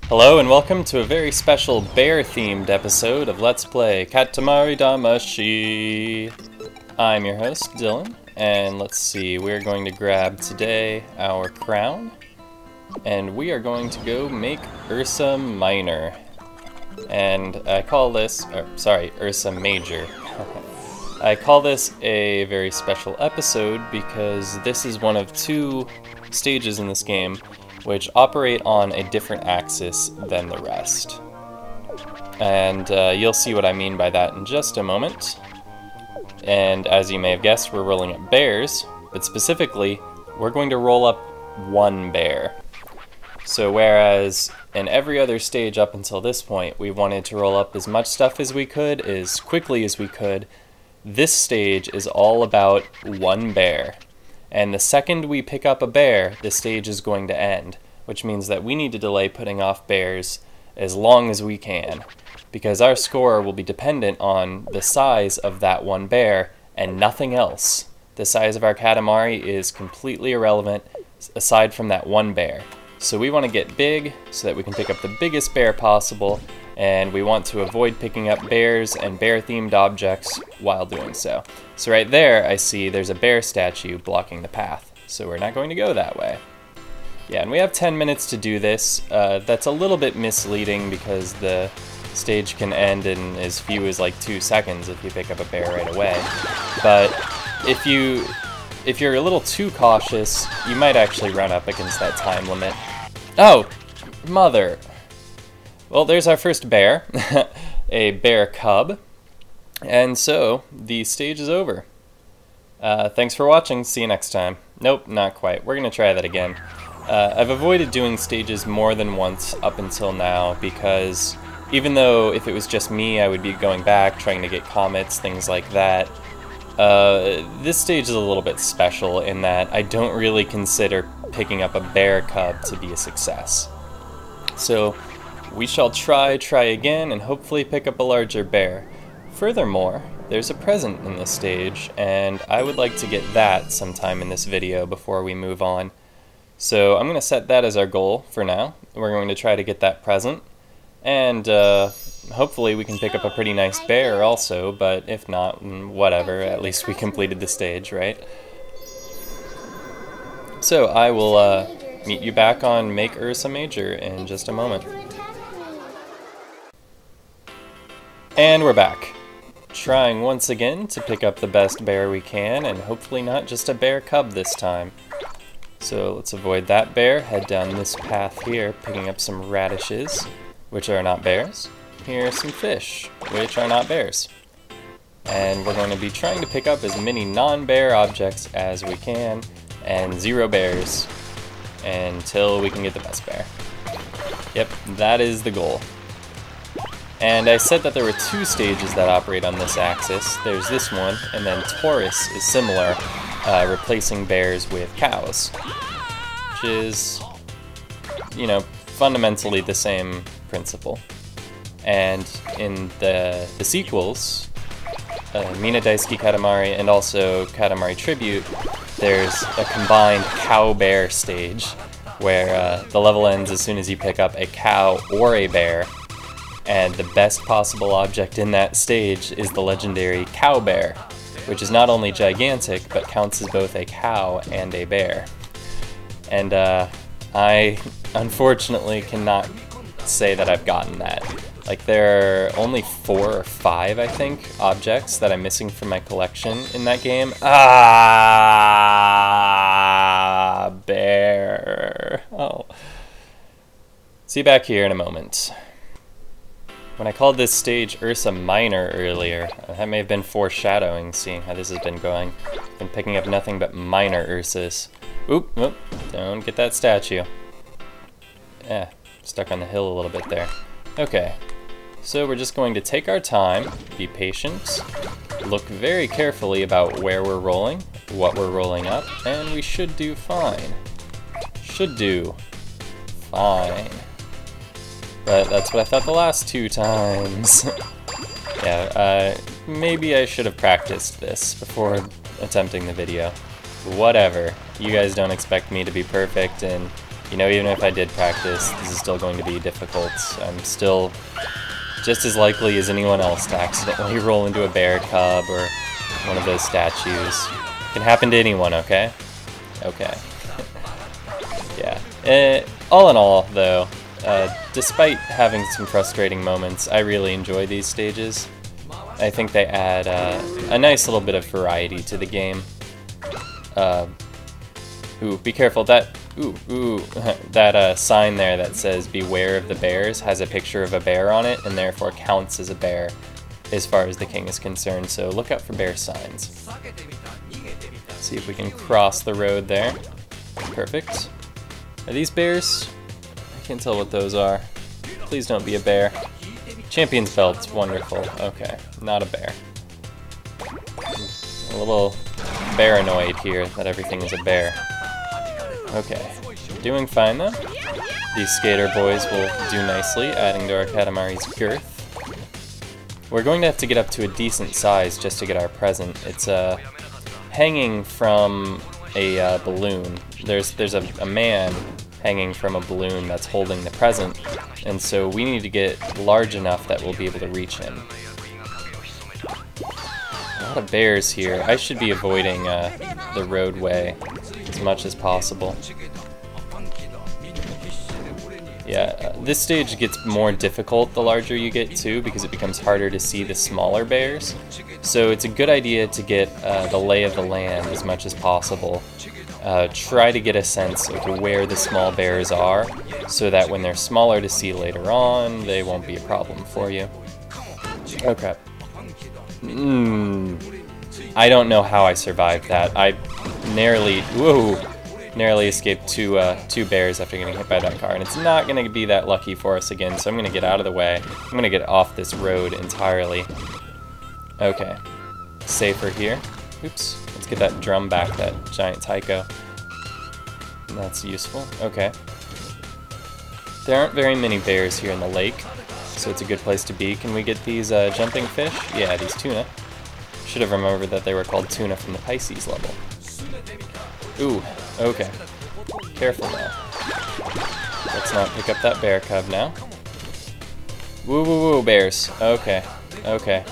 Hello and welcome to a very special bear-themed episode of Let's Play Katamari Damacy. I'm your host, Dylan, and let's see, we're going to grab today our crown, and we are going to go make Ursa Minor. And I call this, Ursa Major. I call this a very special episode because this is one of two stages in this game which operate on a different axis than the rest. And you'll see what I mean by that in just a moment. And as you may have guessed, we're rolling up bears, but specifically, we're going to roll up one bear. So whereas in every other stage up until this point, we wanted to roll up as much stuff as we could, as quickly as we could, this stage is all about one bear. And the second we pick up a bear, the stage is going to end, which means that we need to delay putting off bears as long as we can, because our score will be dependent on the size of that one bear and nothing else. The size of our Katamari is completely irrelevant aside from that one bear. So we want to get big so that we can pick up the biggest bear possible, and we want to avoid picking up bears and bear-themed objects while doing so. So right there, I see there's a bear statue blocking the path, so we're not going to go that way. Yeah, and we have 10 minutes to do this. That's a little bit misleading because the stage can end in as few as like 2 seconds if you pick up a bear right away. But if you're a little too cautious, you might actually run up against that time limit. Oh, mother. Well, there's our first bear, a bear cub, and so the stage is over. Thanks for watching, see you next time. Nope, not quite, we're gonna try that again. I've avoided doing stages more than once up until now because even though if it was just me I would be going back trying to get comets, things like that, this stage is a little bit special in that I don't really consider picking up a bear cub to be a success. So we shall try again and hopefully pick up a larger bear. Furthermore, there's a present in this stage and I would like to get that sometime in this video before we move on. So I'm going to set that as our goal for now. We're going to try to get that present, and hopefully we can pick up a pretty nice bear also, but if not, whatever, at least we completed the stage, right? So I will meet you back on Make Ursa Major in just a moment. And we're back, trying once again to pick up the best bear we can, and hopefully not just a bear cub this time. So let's avoid that bear, head down this path here, picking up some radishes, which are not bears. Here are some fish, which are not bears. And we're going to be trying to pick up as many non-bear objects as we can, and 0 bears, until we can get the best bear. Yep, that is the goal. And I said that there were 2 stages that operate on this axis. There's this one, and then Taurus is similar, replacing bears with cows, which is, you know, fundamentally the same principle. And in the sequels, Mina Daisuki Katamari and also Katamari Tribute, there's a combined cow-bear stage, where the level ends as soon as you pick up a cow or a bear, and the best possible object in that stage is the legendary cow bear, which is not only gigantic, but counts as both a cow and a bear. And I unfortunately cannot say that I've gotten that. Like, there are only 4 or 5, I think, objects that I'm missing from my collection in that game. Ah, bear. Oh. See you back here in a moment. When I called this stage Ursa Minor earlier, that may have been foreshadowing, seeing how this has been going. I've been picking up nothing but minor Ursas. Oop, don't get that statue. Yeah, stuck on the hill a little bit there. Okay, so we're just going to take our time, be patient, look very carefully about where we're rolling, what we're rolling up, and we should do fine. Should do fine. But that's what I thought the last 2 times. Yeah, maybe I should have practiced this before attempting the video. Whatever. You guys don't expect me to be perfect, and You know, even if I did practice, this is still going to be difficult. I'm still just as likely as anyone else to accidentally roll into a bear cub or one of those statues. It can happen to anyone, okay? Okay. Yeah. All in all, though, despite having some frustrating moments, I really enjoy these stages. I think they add a nice little bit of variety to the game. Ooh, be careful, that that sign there that says beware of the bears has a picture of a bear on it and therefore counts as a bear as far as the king is concerned, so look out for bear signs. See if we can cross the road there. Perfect. Are these bears? I can't tell what those are. Please don't be a bear. Champion's belt's wonderful. Okay, not a bear. I'm a little paranoid here that everything is a bear. Okay, doing fine though. These skater boys will do nicely, adding to our Katamari's girth. We're going to have to get up to a decent size just to get our present. It's hanging from a balloon. There's a man hanging from a balloon that's holding the present, and so we need to get large enough that we'll be able to reach him. A lot of bears here. I should be avoiding the roadway as much as possible. Yeah, this stage gets more difficult the larger you get too, because it becomes harder to see the smaller bears. So it's a good idea to get the lay of the land as much as possible. Try to get a sense of where the small bears are, so that when they're smaller to see later on, they won't be a problem for you. Oh crap. I don't know how I survived that. I narrowly escaped two bears after getting hit by that car, and it's not going to be that lucky for us again, so I'm going to get out of the way. I'm going to get off this road entirely. Okay. Safer here. Oops. Let's get that drum back, that giant taiko. That's useful. Okay. There aren't very many bears here in the lake, so it's a good place to be. Can we get these jumping fish? Yeah, these tuna. Should have remembered that they were called tuna from the Pisces level. Ooh, okay. Careful now. Let's not pick up that bear cub now. Woo woo woo, bears. Okay, okay.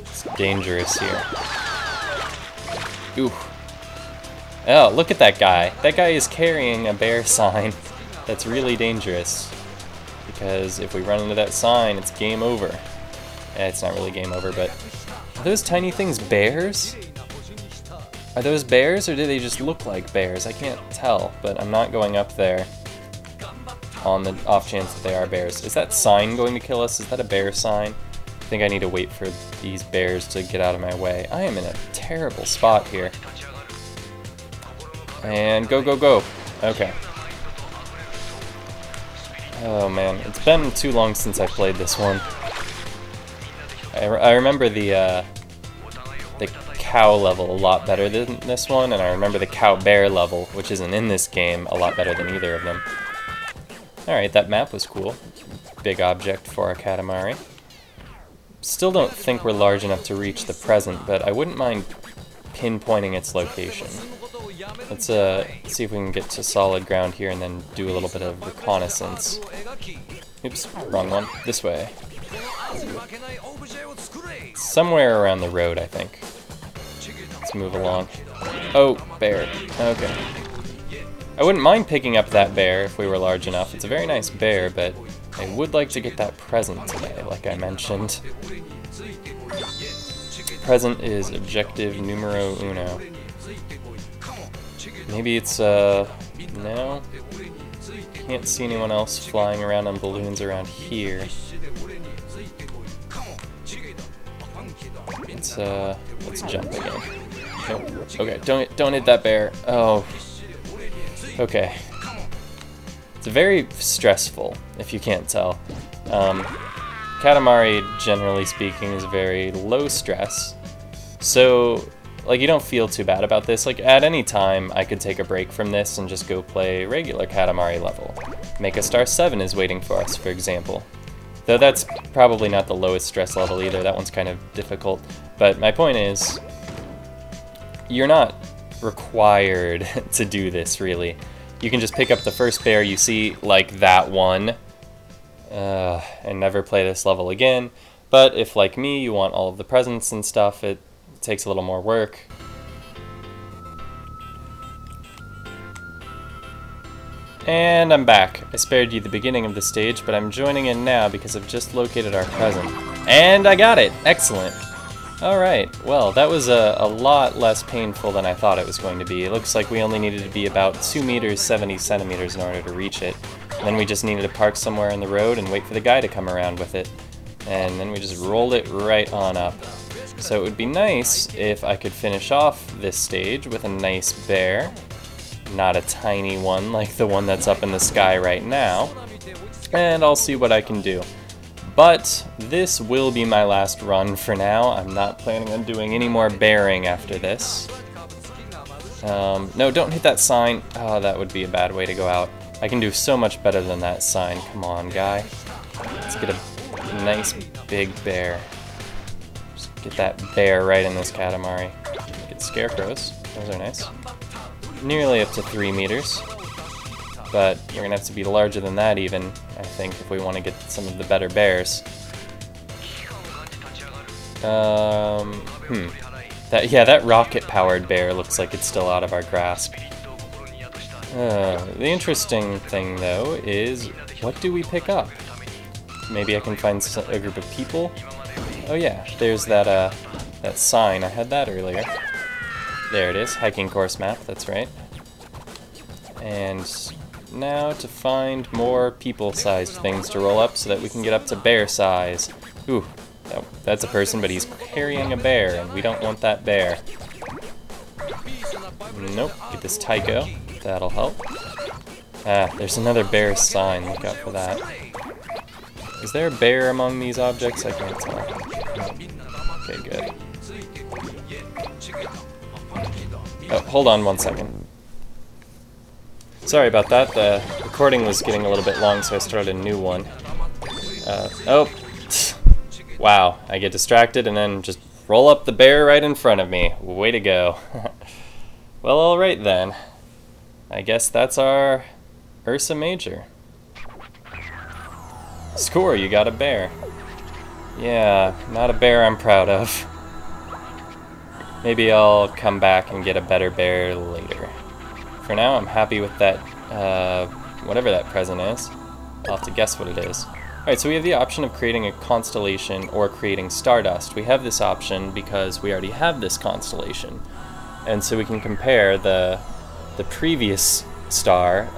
It's dangerous here. Ooh. Oh, look at that guy. That guy is carrying a bear sign. That's really dangerous. Because if we run into that sign, it's game over. Eh, it's not really game over, but... Are those tiny things bears? Are those bears, or do they just look like bears? I can't tell, but I'm not going up there on the off chance that they are bears. Is that sign going to kill us? Is that a bear sign? I think I need to wait for these bears to get out of my way. I am in a terrible spot here. And go, go, go. Okay. Oh man, it's been too long since I played this one. I remember the cow level a lot better than this one, and I remember the cow-bear level, which isn't in this game, a lot better than either of them. Alright, that map was cool. Big object for our Katamari. Still don't think we're large enough to reach the present, but I wouldn't mind pinpointing its location. Let's see if we can get to solid ground here and then do a little bit of reconnaissance. Oops, wrong one. This way. Somewhere around the road, I think. Let's move along. Oh, bear. Okay. I wouldn't mind picking up that bear if we were large enough. It's a very nice bear, but I would like to get that present today, like I mentioned. Present is objective numero uno. Maybe it's, no? Can't see anyone else flying around on balloons around here. Let's jump again. Nope. Okay, don't hit that bear. Oh. Okay. It's very stressful, if you can't tell. Katamari, generally speaking, is very low stress. So, like, you don't feel too bad about this. Like, at any time, I could take a break from this and just go play regular Katamari level. Make a Star 7 is waiting for us, for example. Though that's probably not the lowest stress level either. That one's kind of difficult. But my point is, you're not required to do this, really. you can just pick up the first bear you see, like that one, and never play this level again. But if, like me, you want all of the presents and stuff, it takes a little more work. And I'm back. I spared you the beginning of the stage, but I'm joining in now because I've just located our present. And I got it! Excellent! Alright, well, that was a lot less painful than I thought it was going to be. It looks like we only needed to be about 2 meters, 70 centimeters in order to reach it. And then we just needed to park somewhere in the road and wait for the guy to come around with it. And then we just rolled it right on up. So it would be nice if I could finish off this stage with a nice bear. Not a tiny one like the one that's up in the sky right now. And I'll see what I can do. But this will be my last run for now. I'm not planning on doing any more bearing after this. No, don't hit that sign. Oh, that would be a bad way to go out. I can do so much better than that sign. Come on, guy. Let's get a nice big bear. Just get that bear right in this Katamari. Get scarecrows. Those are nice. Nearly up to 3 meters. But you're gonna have to be larger than that even, I think, if we want to get some of the better bears. That rocket-powered bear looks like it's still out of our grasp. The interesting thing, though, is what do we pick up? Maybe I can find a group of people? Oh yeah, there's that sign. I had that earlier. There it is, hiking course map, that's right. And now to find more people-sized things to roll up so that we can get up to bear size. Ooh, that's a person, but he's carrying a bear, and we don't want that bear. Nope, get this Tycho. That'll help. Ah, there's another bear sign. Look out for that. Is there a bear among these objects? I can't tell. No. Okay, good. Oh, hold on 1 second. Sorry about that. The recording was getting a little bit long, so I started a new one. Oh. Wow, I get distracted and then just roll up the bear right in front of me. Way to go. Well, alright then. I guess that's our Ursa Major. Score, you got a bear. Yeah, not a bear I'm proud of. Maybe I'll come back and get a better bear later. For now, I'm happy with that, whatever that present is. I'll have to guess what it is. Alright, so we have the option of creating a constellation or creating stardust. We have this option because we already have this constellation. And so we can compare the previous star,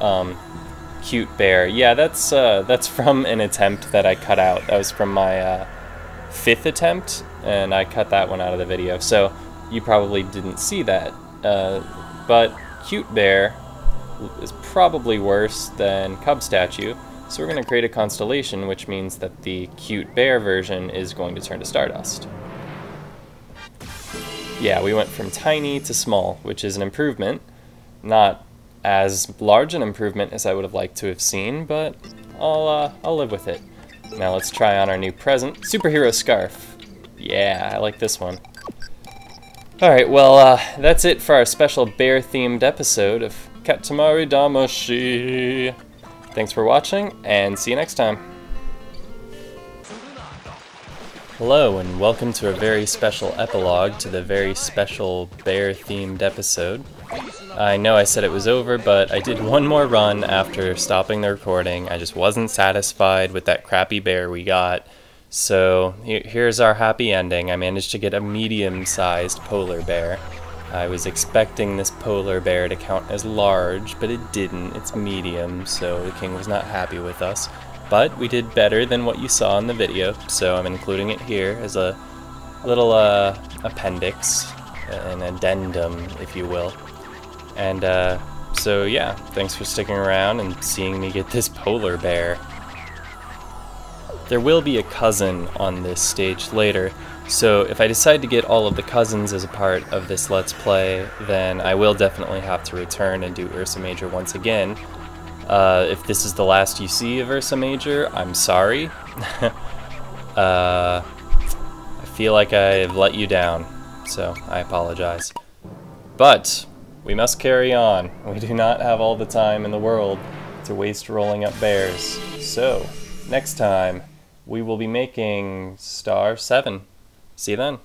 cute bear. Yeah, that's from an attempt that I cut out. That was from my 5th attempt, and I cut that one out of the video. So you probably didn't see that. But cute bear is probably worse than cub statue. So we're going to create a constellation, which means that the cute bear version is going to turn to stardust. Yeah, we went from tiny to small, which is an improvement. Not as large an improvement as I would have liked to have seen, but I'll live with it. Now let's try on our new present, superhero scarf. Yeah, I like this one. Alright, well, that's it for our special bear-themed episode of Katamari Damacy. Thanks for watching, and see you next time. Hello, and welcome to a very special epilogue to the very special bear-themed episode. I know I said it was over, but I did one more run after stopping the recording. I just wasn't satisfied with that crappy bear we got. So here's our happy ending. I managed to get a medium-sized polar bear. I was expecting this polar bear to count as large, but it didn't. It's medium, so the king was not happy with us. But we did better than what you saw in the video, so I'm including it here as a little appendix, an addendum, if you will. And so yeah, thanks for sticking around and seeing me get this polar bear. There will be a cousin on this stage later, so if I decide to get all of the cousins as a part of this Let's Play, then I will definitely have to return and do Ursa Major once again. If this is the last you see of Ursa Major, I'm sorry. I feel like I've let you down, so I apologize. But we must carry on. We do not have all the time in the world to waste rolling up bears. So, next time, we will be making Star 7. See you then.